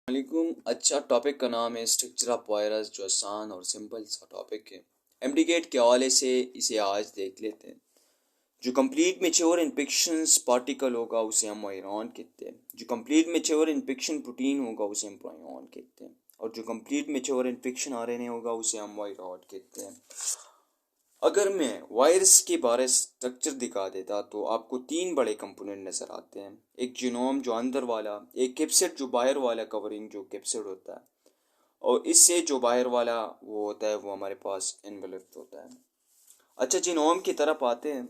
वालेकुम। अच्छा टॉपिक का नाम है स्ट्रक्चर ऑफ वायरस, जो आसान और सिंपल सा टॉपिक है। एमडीगेट के हवाले से इसे आज देख लेते हैं। जो कंप्लीट मेच्योर इन्फेक्शंस पार्टिकल होगा उसे हम वायरॉन कहते हैं। जो कंप्लीट मेच्योर इन्फेक्शन प्रोटीन होगा उसे हम प्रायॉन कहते हैं। और जो कंप्लीट मेच्योर इन्फेक्शन आरएनए होगा उसे हम वायरॉड कहते हैं। अगर मैं वायरस के बारे स्ट्रक्चर दिखा देता तो आपको तीन बड़े कंपोनेंट नज़र आते हैं। एक जीनोम जो अंदर वाला, एक कैप्सिड जो बाहर वाला कवरिंग जो कैप्सिड होता है, और इससे जो बाहर वाला वो होता है वो हमारे पास एनवेलप होता है। अच्छा, जीनोम की तरफ आते हैं।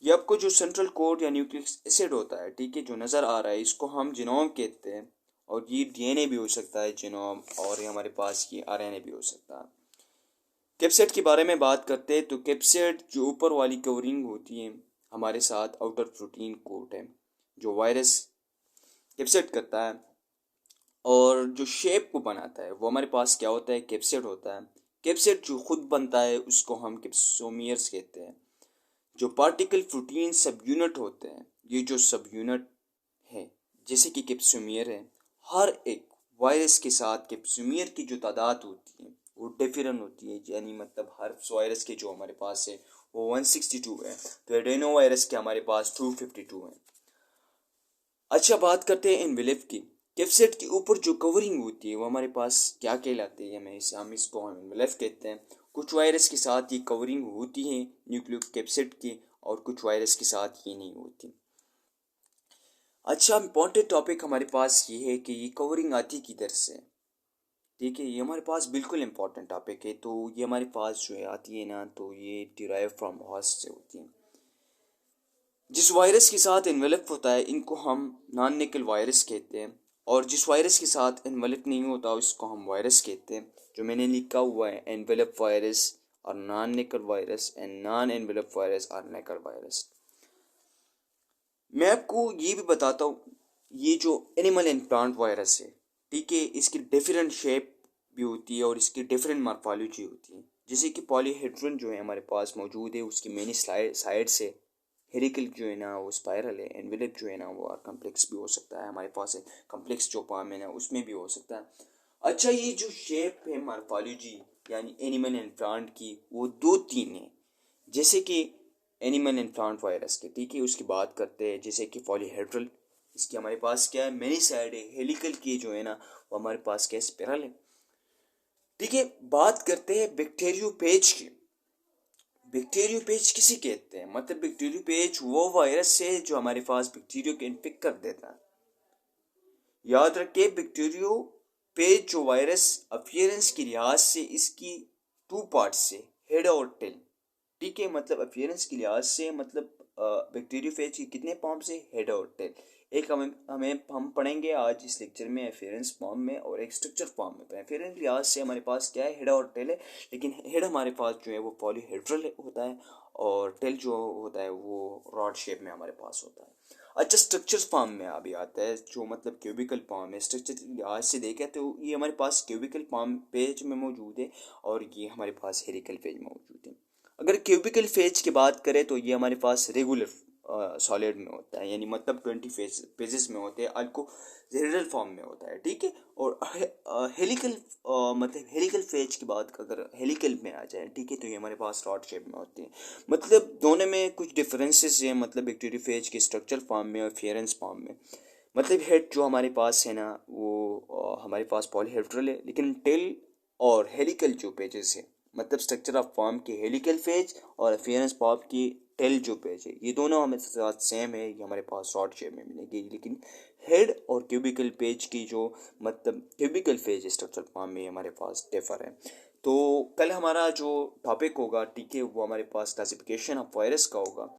ये आपको जो सेंट्रल कोड या न्यूक्लिक एसिड होता है, ठीक है, जो नज़र आ रहा है, इसको हम जीनोम कहते हैं। और ये डीएनए भी हो सकता है जीनोम, और ये हमारे पास ये आरएनए भी हो सकता है। कैप्सिड के बारे में बात करते हैं तो कैप्सिड जो ऊपर वाली कवरिंग होती है हमारे साथ आउटर प्रोटीन कोट है जो वायरस कैप्सिड करता है, और जो शेप को बनाता है वो हमारे पास क्या होता है, कैप्सिड होता है। कैप्सिड जो खुद बनता है उसको हम कैप्सोमियर्स कहते हैं। जो पार्टिकल प्रोटीन सब यूनिट होते हैं, ये जो सब यूनिट है जैसे कि कैप्सोमियर है, हर एक वायरस के साथ कैप्सोमियर की जो तादाद होती है वो डिफरेंट होती है। यानी मतलब हर वायरस के जो हमारे पास है वो 162 है, तो एडेनो वायरस के हमारे पास 252 है। अच्छा, बात करते हैं एनवेलप की। कैप्सिड के ऊपर जो कवरिंग होती है वो हमारे पास क्या कहलाती है, हम इसको एनवेलप कहते हैं। कुछ वायरस के साथ ये कवरिंग होती है न्यूक्लिक कैप्सिड की, और कुछ वायरस के साथ ये नहीं होती। अच्छा, इम्पोर्टेंट टॉपिक हमारे पास ये है कि ये कवरिंग आती किधर से। ठीक है, ये हमारे पास बिल्कुल इम्पोर्टेंट टॉपिक है। तो ये हमारे पास जो है आती है ना, तो ये डिराइव फ्रॉम होस्ट से होती है। जिस वायरस के साथ इन्वेलप होता है इनको हम नॉन निकल वायरस कहते हैं, और जिस वायरस के साथ इन्वेलप नहीं होता उसको हम वायरस कहते हैं। जो मैंने लिखा हुआ है, एनवेलप वायरस और नॉन निकल virus and non envelope virus और निकल वायरस। मैं आपको ये भी बताता हूँ, ये जो एनिमल एंड प्लांट वायरस है, ठीक है, इसकी डिफरेंट शेप भी होती है और इसकी डिफरेंट मॉर्फोलॉजी होती है। जैसे कि पॉलीहेड्रन जो है हमारे पास मौजूद है, उसकी मेनी साइड से हेलिकल जो है ना वो स्पाइरल है, एनवेलप जो है ना वो कम्प्लेक्स भी हो सकता है हमारे पास है। कम्प्लेक्स जो पाम है ना उसमें भी हो सकता है। अच्छा, ये जो शेप है मॉर्फोलॉजी यानी एनिमल एंड प्लांट की, वो दो तीन है। जैसे कि एनिमल एंड प्लांट वायरस के, ठीक है, उसकी बात करते हैं। जैसे कि पॉलीहेड्रल, इसकी हमारे पास क्या है, मेनी साइड है। हेलिकल की जो है ना वो हमारे पास क्या है, स्पाइरल है। ठीक है, बात करते हैं बैक्टीरियोफेज की। बैक्टीरियोफेज किसे कहते हैं, मतलब बैक्टीरियोफेज वो वायरस से जो हमारे पास बैक्टीरिया को इन्फेक्ट कर देता है। याद रखिए, बैक्टीरियोफेज जो वायरस अपीयरेंस के लिहाज से इसकी टू पार्ट से, हेड और टेल। ठीक है, मतलब अपीयरेंस के लिहाज से, मतलब बैक्टीरियोफेज की कितने फॉर्म से, हेड और टेल। एक हमें हमें हम पढ़ेंगे आज इस लेक्चर में एफेरेंस फॉर्म में, और एक स्ट्रक्चर फॉर्म में। एफेरेंस लिहाज से हमारे पास क्या है, हेड और टेल है। लेकिन हेड हमारे पास जो है वो पॉलीहेड्रल होता है, और टेल जो होता है वो रॉड शेप में हमारे पास होता है। अच्छा, स्ट्रक्चर फॉर्म में अभी आता है, जो मतलब क्यूबिकल फॉर्म है। स्ट्रक्चर लिहाज से देखें तो ये हमारे पास क्यूबिकल फॉर्म पेज में मौजूद है, और ये हमारे पास हेलिकल पेज में मौजूद है। अगर क्यूबिकल फेज की बात करें तो ये हमारे पास रेगुलर सॉलिड में होता है, यानी मतलब 20 पेजेस में होते हैं, अल्कोहेड्रल फॉर्म में होता है। ठीक है, और हेलिकल मतलब हेलिकल फेज की बात अगर हेलिकल में आ जाए, ठीक है, तो ये हमारे पास रॉड शेप में होते हैं। मतलब दोनों में कुछ डिफरेंसेस हैं, मतलब बैक्टीरियोफेज के स्ट्रक्चर फॉर्म में और फेरेंस फॉर्म में। मतलब हेड जो हमारे पास है ना वो हमारे पास पॉलीहेड्रल है, लेकिन टेल और हेलिकल जो पेजेस है, मतलब स्ट्रक्चर ऑफ फॉर्म के हेलिकल फेज और अफेरेंस फॉर्म की टेल जो पेज है, ये दोनों हमारे साथ सेम है, ये हमारे पास रॉड शेप में मिलेगी। लेकिन हेड और क्यूबिकल पेज की जो मतलब क्यूबिकल पेज स्ट्रक्चर फॉर्म में हमारे पास डिफर है। तो कल हमारा जो टॉपिक होगा, ठीक है, वो हमारे पास क्लासिफिकेशन ऑफ वायरस का होगा।